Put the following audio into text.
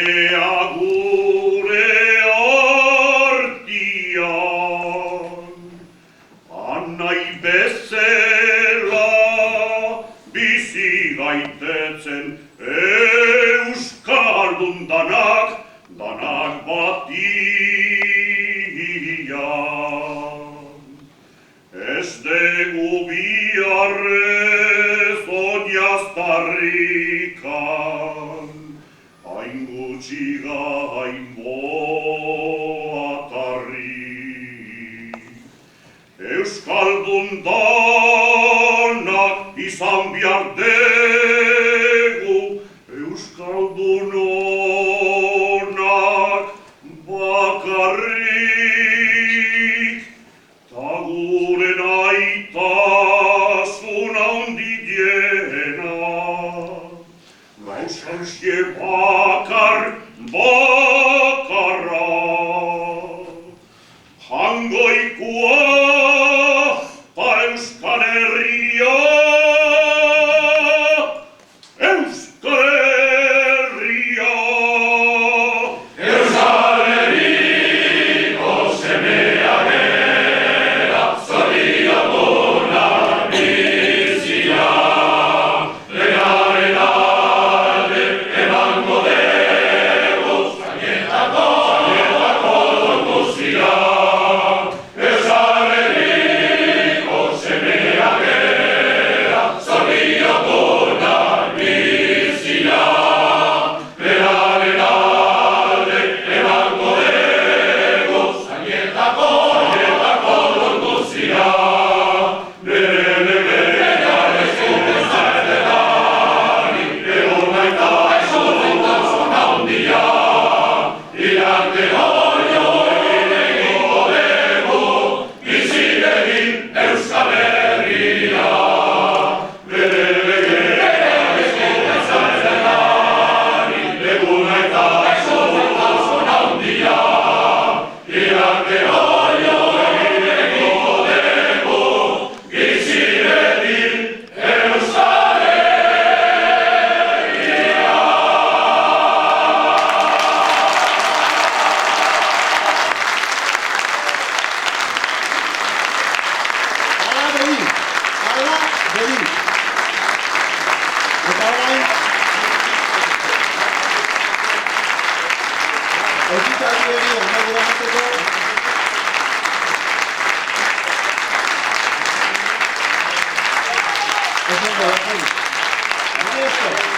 semea gure artian, anai bezala bizi gaitetzen euskaldun danak batian. Ez dugu biharrez odiaztarrikan, hain gutxi gain boatarri. Euskaldun danak izan behar dugu, euskaldun onak bakarrik, ta gure naitasun handiena. Gauzanzke bakarra, jangoikoa ta Euskal Herria. Gracias.